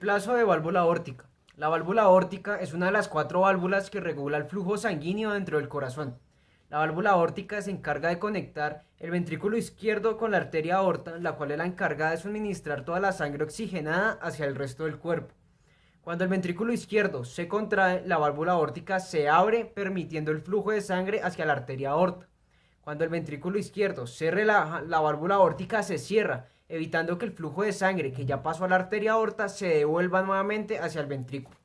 Reemplazo de válvula aórtica. La válvula aórtica es una de las 4 válvulas que regula el flujo sanguíneo dentro del corazón. La válvula aórtica se encarga de conectar el ventrículo izquierdo con la arteria aorta, la cual es la encargada de suministrar toda la sangre oxigenada hacia el resto del cuerpo. Cuando el ventrículo izquierdo se contrae, la válvula aórtica se abre, permitiendo el flujo de sangre hacia la arteria aorta. Cuando el ventrículo izquierdo se relaja, la válvula aórtica se cierra, evitando que el flujo de sangre que ya pasó a la arteria aorta se devuelva nuevamente hacia el ventrículo.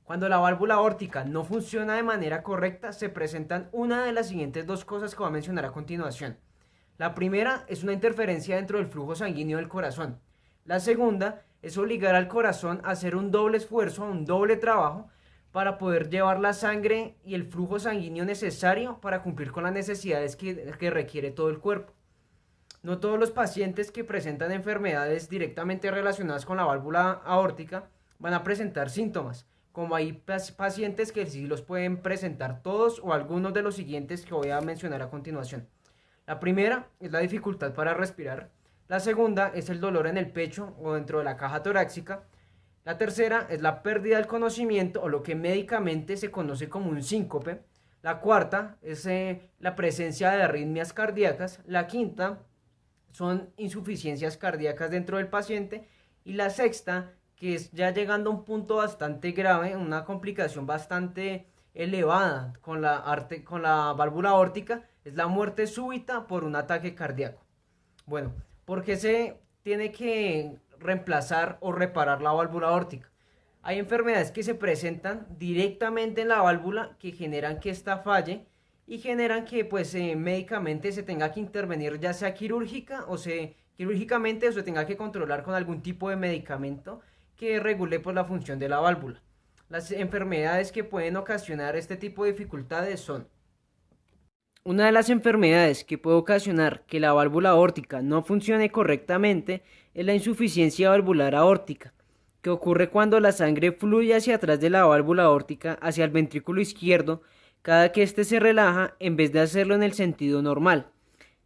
Cuando la válvula aórtica no funciona de manera correcta, se presentan una de las siguientes dos cosas que voy a mencionar a continuación. La primera es una interferencia dentro del flujo sanguíneo del corazón. La segunda es obligar al corazón a hacer un doble esfuerzo, un doble trabajo, para poder llevar la sangre y el flujo sanguíneo necesario para cumplir con las necesidades que requiere todo el cuerpo. No todos los pacientes que presentan enfermedades directamente relacionadas con la válvula aórtica van a presentar síntomas, como hay pacientes que sí los pueden presentar todos o algunos de los siguientes que voy a mencionar a continuación. La primera es la dificultad para respirar. La segunda es el dolor en el pecho o dentro de la caja torácica. La tercera es la pérdida del conocimiento o lo que médicamente se conoce como un síncope. La cuarta es la presencia de arritmias cardíacas. La quinta son insuficiencias cardíacas dentro del paciente. Y la sexta, que es ya llegando a un punto bastante grave, una complicación bastante elevada con la válvula aórtica, es la muerte súbita por un ataque cardíaco. Bueno, ¿por qué se tiene que reemplazar o reparar la válvula aórtica? Hay enfermedades que se presentan directamente en la válvula que generan que ésta falle y generan que pues médicamente se tenga que intervenir ya sea quirúrgicamente o se tenga que controlar con algún tipo de medicamento que regule pues la función de la válvula. Las enfermedades que pueden ocasionar este tipo de dificultades son: una de las enfermedades que puede ocasionar que la válvula aórtica no funcione correctamente es la insuficiencia valvular aórtica, que ocurre cuando la sangre fluye hacia atrás de la válvula aórtica hacia el ventrículo izquierdo cada que éste se relaja en vez de hacerlo en el sentido normal.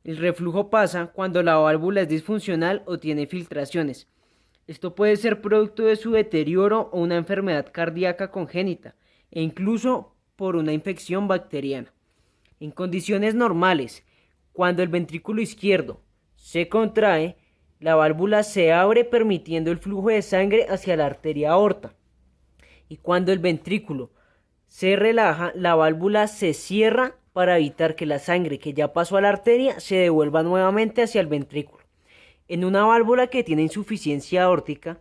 El reflujo pasa cuando la válvula es disfuncional o tiene filtraciones. Esto puede ser producto de su deterioro o una enfermedad cardíaca congénita, e incluso por una infección bacteriana. En condiciones normales, cuando el ventrículo izquierdo se contrae, la válvula se abre permitiendo el flujo de sangre hacia la arteria aorta. Y cuando el ventrículo se relaja, la válvula se cierra para evitar que la sangre que ya pasó a la arteria se devuelva nuevamente hacia el ventrículo. En una válvula que tiene insuficiencia aórtica,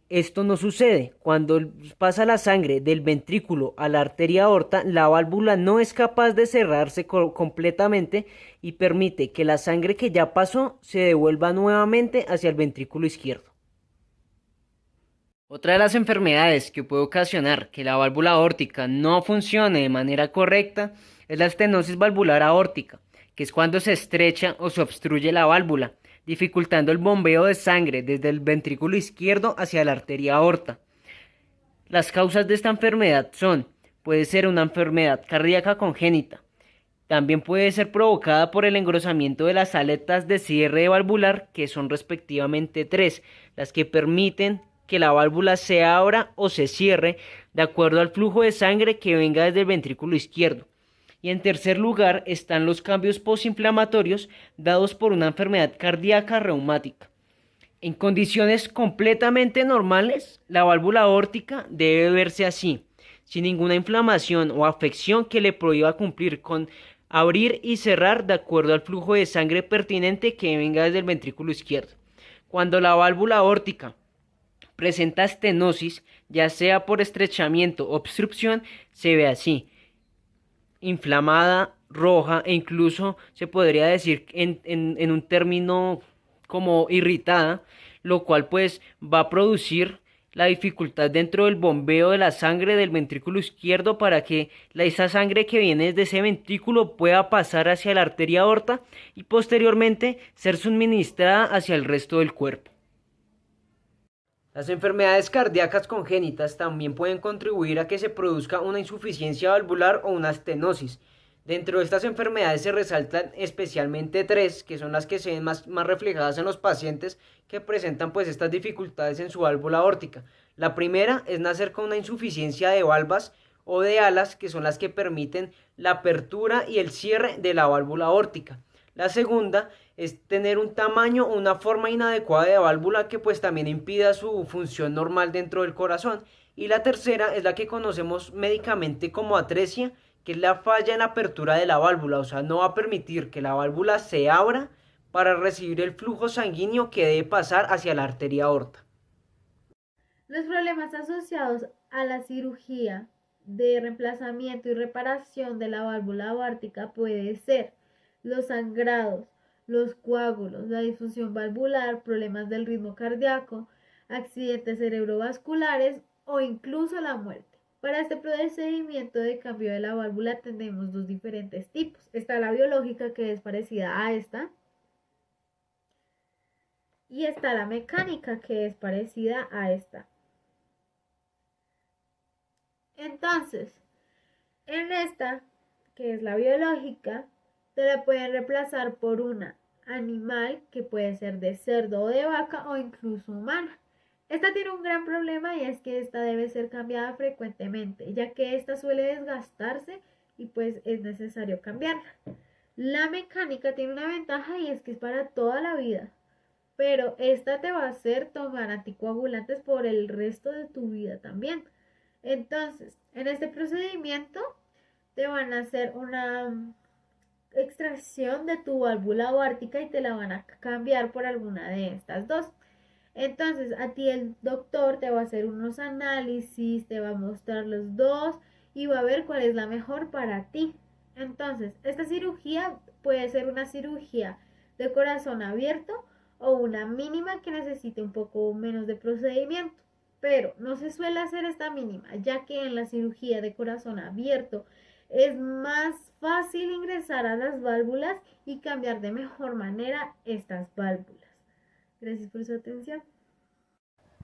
esto no sucede. Cuando pasa la sangre del ventrículo a la arteria aorta, la válvula no es capaz de cerrarse completamente y permite que la sangre que ya pasó se devuelva nuevamente hacia el ventrículo izquierdo. Otra de las enfermedades que puede ocasionar que la válvula aórtica no funcione de manera correcta es la estenosis valvular aórtica, que es cuando se estrecha o se obstruye la válvula, dificultando el bombeo de sangre desde el ventrículo izquierdo hacia la arteria aorta. Las causas de esta enfermedad son: puede ser una enfermedad cardíaca congénita, también puede ser provocada por el engrosamiento de las aletas de cierre valvular, que son respectivamente 3, las que permiten que la válvula se abra o se cierre de acuerdo al flujo de sangre que venga desde el ventrículo izquierdo. Y en tercer lugar están los cambios postinflamatorios dados por una enfermedad cardíaca reumática. En condiciones completamente normales, la válvula aórtica debe verse así, sin ninguna inflamación o afección que le prohíba cumplir con abrir y cerrar de acuerdo al flujo de sangre pertinente que venga desde el ventrículo izquierdo. Cuando la válvula aórtica presenta estenosis, ya sea por estrechamiento o obstrucción, se ve así: inflamada, roja e incluso se podría decir en un término como irritada, lo cual pues va a producir la dificultad dentro del bombeo de la sangre del ventrículo izquierdo para que esa sangre que viene desde ese ventrículo pueda pasar hacia la arteria aorta y posteriormente ser suministrada hacia el resto del cuerpo. Las enfermedades cardíacas congénitas también pueden contribuir a que se produzca una insuficiencia valvular o una estenosis, Dentro de estas enfermedades se resaltan especialmente tres, que son las que se ven más reflejadas en los pacientes que presentan pues estas dificultades en su válvula aórtica. La primera es nacer con una insuficiencia de valvas o de alas, que son las que permiten la apertura y el cierre de la válvula aórtica. La segunda es tener un tamaño o una forma inadecuada de válvula que pues también impida su función normal dentro del corazón. Y la tercera es la que conocemos médicamente como atresia, que es la falla en la apertura de la válvula, o sea, no va a permitir que la válvula se abra para recibir el flujo sanguíneo que debe pasar hacia la arteria aorta. Los problemas asociados a la cirugía de reemplazamiento y reparación de la válvula aórtica puede ser los sangrados, los coágulos, la disfunción valvular, problemas del ritmo cardíaco, accidentes cerebrovasculares o incluso la muerte. Para este procedimiento de cambio de la válvula tenemos dos diferentes tipos. Está la biológica, que es parecida a esta, y está la mecánica, que es parecida a esta. Entonces, en esta, que es la biológica, te la pueden reemplazar por una animal, que puede ser de cerdo o de vaca o incluso humana. Esta tiene un gran problema, y es que esta debe ser cambiada frecuentemente, ya que esta suele desgastarse y pues es necesario cambiarla. La mecánica tiene una ventaja, y es que es para toda la vida, pero esta te va a hacer tomar anticoagulantes por el resto de tu vida también. Entonces, en este procedimiento te van a hacer una extracción de tu válvula aórtica y te la van a cambiar por alguna de estas dos. Entonces, a ti el doctor te va a hacer unos análisis, te va a mostrar los dos y va a ver cuál es la mejor para ti. Entonces, esta cirugía puede ser una cirugía de corazón abierto o una mínima que necesite un poco menos de procedimiento. Pero no se suele hacer esta mínima, ya que en la cirugía de corazón abierto es más fácil ingresar a las válvulas y cambiar de mejor manera estas válvulas. Gracias por su atención.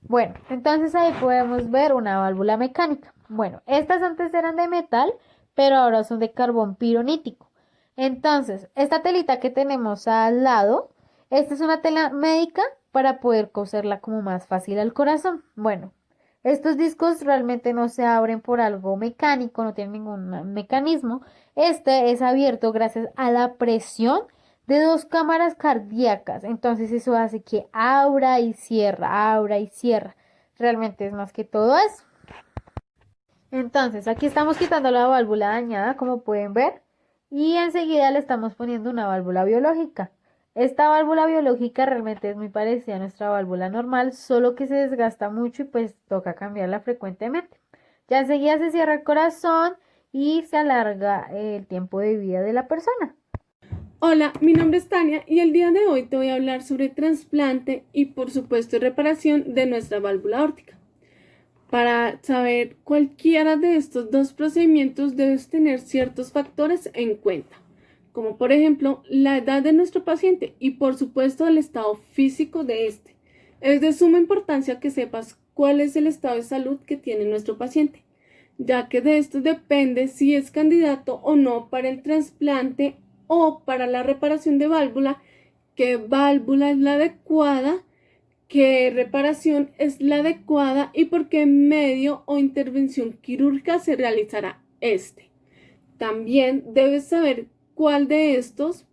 Bueno, entonces ahí podemos ver una válvula mecánica. Bueno, estas antes eran de metal, pero ahora son de carbón pironítico. Entonces, esta telita que tenemos al lado, esta es una tela médica para poder coserla como más fácil al corazón. Bueno, estos discos realmente no se abren por algo mecánico, no tienen ningún mecanismo. Este es abierto gracias a la presión de dos cámaras cardíacas. Entonces eso hace que abra y cierra, abra y cierra. Realmente es más que todo eso. Entonces aquí estamos quitando la válvula dañada, como pueden ver, y enseguida le estamos poniendo una válvula biológica. Esta válvula biológica realmente es muy parecida a nuestra válvula normal, solo que se desgasta mucho y pues toca cambiarla frecuentemente. Ya enseguida se cierra el corazón y se alarga el tiempo de vida de la persona. Hola, mi nombre es Tania y el día de hoy te voy a hablar sobre trasplante y por supuesto reparación de nuestra válvula aórtica. Para saber cualquiera de estos dos procedimientos debes tener ciertos factores en cuenta, como por ejemplo la edad de nuestro paciente y por supuesto el estado físico de este. Es de suma importancia que sepas cuál es el estado de salud que tiene nuestro paciente, ya que de esto depende si es candidato o no para el trasplante o para la reparación de válvula, qué válvula es la adecuada, qué reparación es la adecuada y por qué medio o intervención quirúrgica se realizará este. También debes saber cuál de estos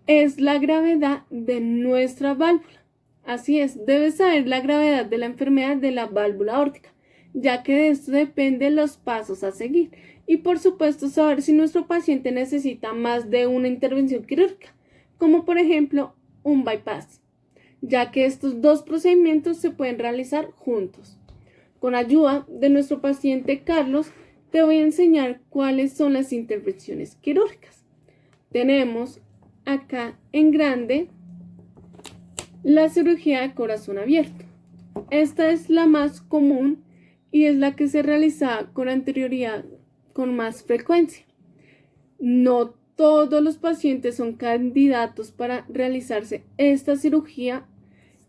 es la gravedad de nuestra válvula. Así es, debes saber la gravedad de la enfermedad de la válvula aórtica, ya que de esto dependen los pasos a seguir. Y por supuesto saber si nuestro paciente necesita más de una intervención quirúrgica, como por ejemplo un bypass, ya que estos dos procedimientos se pueden realizar juntos. Con ayuda de nuestro paciente Carlos, te voy a enseñar cuáles son las intervenciones quirúrgicas. Tenemos acá en grande la cirugía de corazón abierto. Esta es la más común y es la que se realiza con anterioridad con más frecuencia. No todos los pacientes son candidatos para realizarse esta cirugía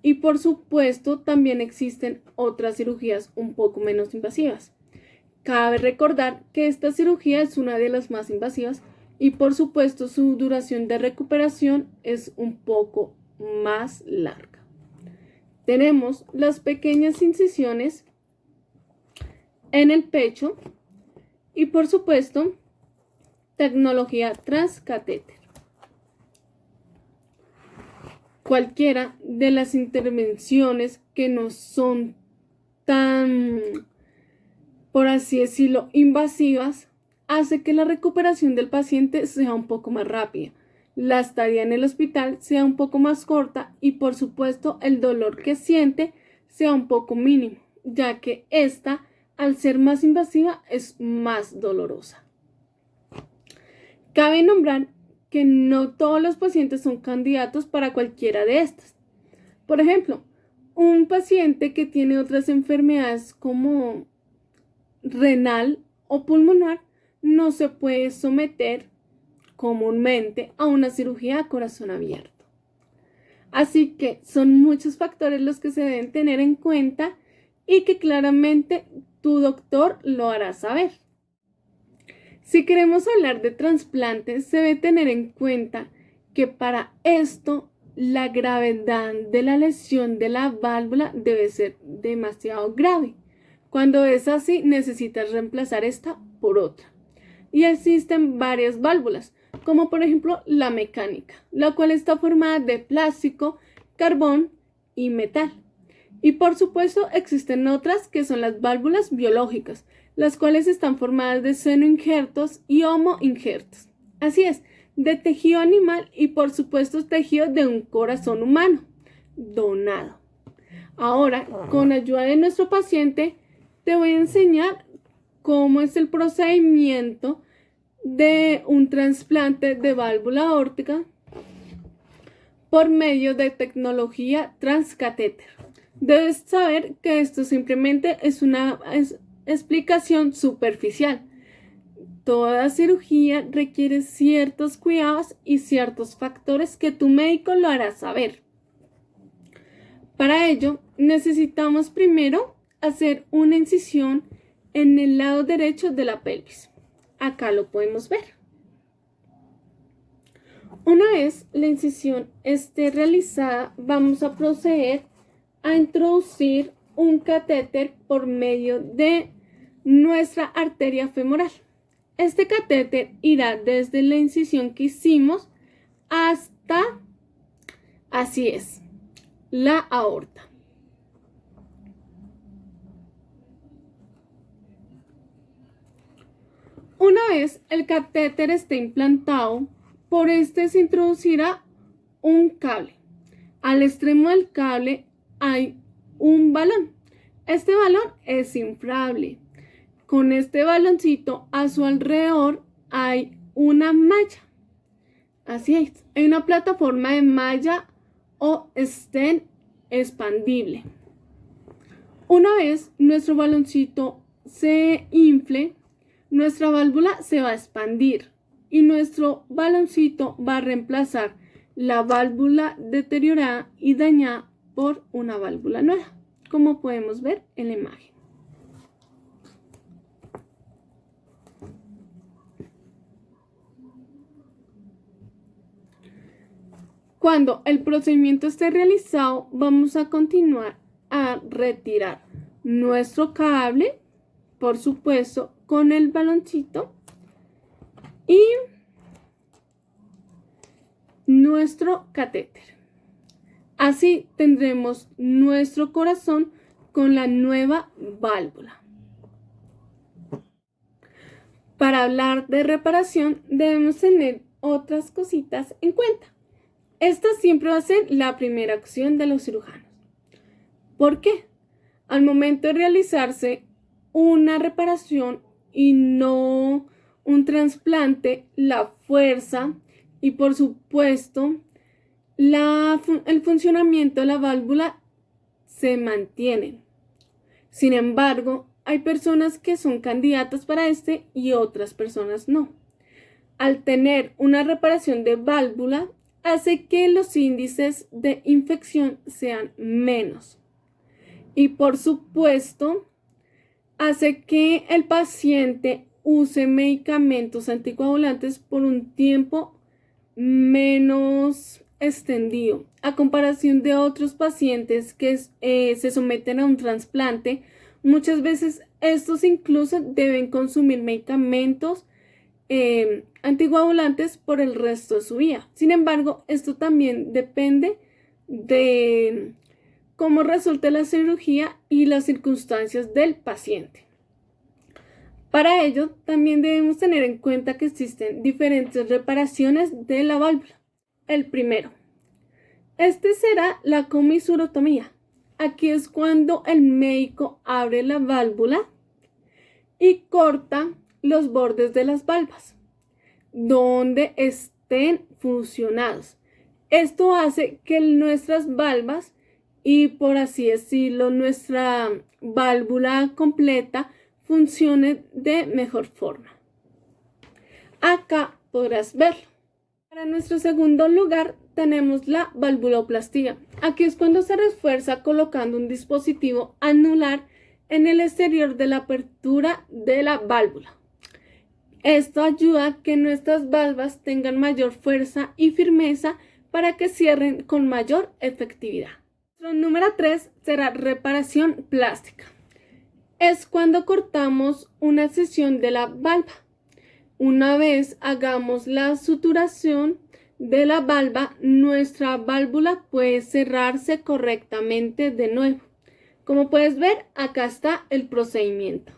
y por supuesto también existen otras cirugías un poco menos invasivas. Cabe recordar que esta cirugía es una de las más invasivas y por supuesto su duración de recuperación es un poco más larga. Tenemos las pequeñas incisiones en el pecho y por supuesto tecnología transcatéter. Cualquiera de las intervenciones que no son tan, por así decirlo, invasivas, hace que la recuperación del paciente sea un poco más rápida, la estadía en el hospital sea un poco más corta y por supuesto el dolor que siente sea un poco mínimo, ya que esta, al ser más invasiva, es más dolorosa. Cabe nombrar que no todos los pacientes son candidatos para cualquiera de estas. Por ejemplo, un paciente que tiene otras enfermedades como renal o pulmonar no se puede someter comúnmente a una cirugía a corazón abierto. Así que son muchos factores los que se deben tener en cuenta y que claramente tu doctor lo hará saber. Si queremos hablar de trasplantes, se debe tener en cuenta que para esto la gravedad de la lesión de la válvula debe ser demasiado grave. Cuando es así, necesitas reemplazar esta por otra. Y existen varias válvulas, como por ejemplo la mecánica, la cual está formada de plástico, carbón y metal. Y por supuesto existen otras que son las válvulas biológicas, las cuales están formadas de senoinjertos y homoinjertos. Así es, de tejido animal y por supuesto tejido de un corazón humano donado. Ahora, con ayuda de nuestro paciente, te voy a enseñar cómo es el procedimiento de un trasplante de válvula aórtica por medio de tecnología transcatéter. Debes saber que esto simplemente es una explicación superficial. Toda cirugía requiere ciertos cuidados y ciertos factores que tu médico lo hará saber. Para ello, necesitamos primero hacer una incisión en el lado derecho de la pelvis. Acá lo podemos ver. Una vez la incisión esté realizada, vamos a proceder a introducir un catéter por medio de nuestra arteria femoral. Este catéter irá desde la incisión que hicimos hasta, así es, la aorta. Una vez el catéter esté implantado, por este se introducirá un cable. Al extremo del cable hay un balón. Este balón es inflable. Con este baloncito a su alrededor hay una malla. Así es, hay una plataforma de malla o stent expandible. Una vez nuestro baloncito se infle, nuestra válvula se va a expandir y nuestro baloncito va a reemplazar la válvula deteriorada y dañada por una válvula nueva, como podemos ver en la imagen. Cuando el procedimiento esté realizado, vamos a continuar a retirar nuestro cable, por supuesto, con el baloncito y nuestro catéter. Así tendremos nuestro corazón con la nueva válvula. Para hablar de reparación, debemos tener otras cositas en cuenta. Esta siempre va a ser la primera acción de los cirujanos. ¿Por qué? Al momento de realizarse una reparación y no un trasplante, la fuerza y por supuesto el funcionamiento de la válvula se mantienen. Sin embargo, hay personas que son candidatas para este y otras personas no. Al tener una reparación de válvula, hace que los índices de infección sean menos. Y por supuesto, hace que el paciente use medicamentos anticoagulantes por un tiempo menos extendido, a comparación de otros pacientes que se someten a un trasplante. Muchas veces estos incluso deben consumir medicamentos anticoagulantes por el resto de su vida. Sin embargo, esto también depende de cómo resulte la cirugía y las circunstancias del paciente. Para ello, también debemos tener en cuenta que existen diferentes reparaciones de la válvula. El primero, será la comisurotomía. Aquí es cuando el médico abre la válvula y corta los bordes de las valvas donde estén fusionados. Esto hace que nuestras valvas y, por así decirlo, nuestra válvula completa funcione de mejor forma. Acá podrás verlo. Para nuestro segundo lugar tenemos la valvuloplastía. Aquí es cuando se refuerza colocando un dispositivo anular en el exterior de la apertura de la válvula. Esto ayuda a que nuestras valvas tengan mayor fuerza y firmeza para que cierren con mayor efectividad. Nuestro número 3 será reparación plástica. Es cuando cortamos una sección de la valva. Una vez hagamos la suturación de la valva, nuestra válvula puede cerrarse correctamente de nuevo. Como puedes ver, acá está el procedimiento.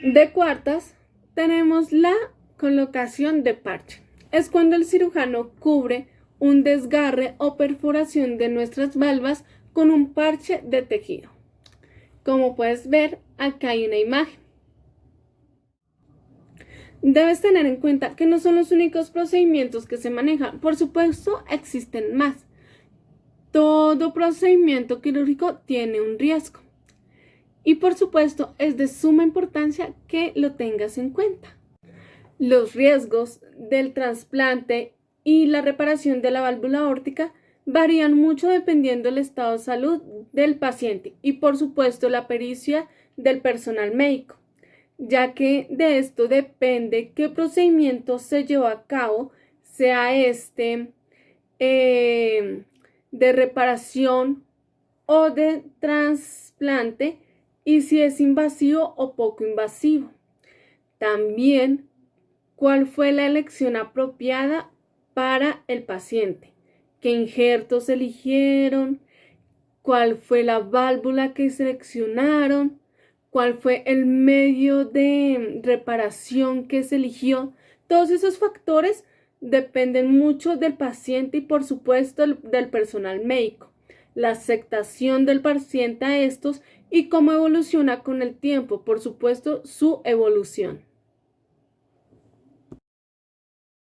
De cuartas, tenemos la colocación de parche. Es cuando el cirujano cubre un desgarre o perforación de nuestras valvas con un parche de tejido. Como puedes ver, acá hay una imagen. Debes tener en cuenta que no son los únicos procedimientos que se manejan. Por supuesto, existen más. Todo procedimiento quirúrgico tiene un riesgo. Y por supuesto, es de suma importancia que lo tengas en cuenta. Los riesgos del trasplante y la reparación de la válvula aórtica varían mucho dependiendo del estado de salud del paciente y por supuesto la pericia del personal médico, ya que de esto depende qué procedimiento se llevó a cabo, sea de reparación o de trasplante, y si es invasivo o poco invasivo. También, cuál fue la elección apropiada para el paciente, qué injertos eligieron, cuál fue la válvula que seleccionaron, cuál fue el medio de reparación que se eligió. Todos esos factores dependen mucho del paciente y por supuesto del personal médico, la aceptación del paciente a estos y cómo evoluciona con el tiempo, por supuesto su evolución.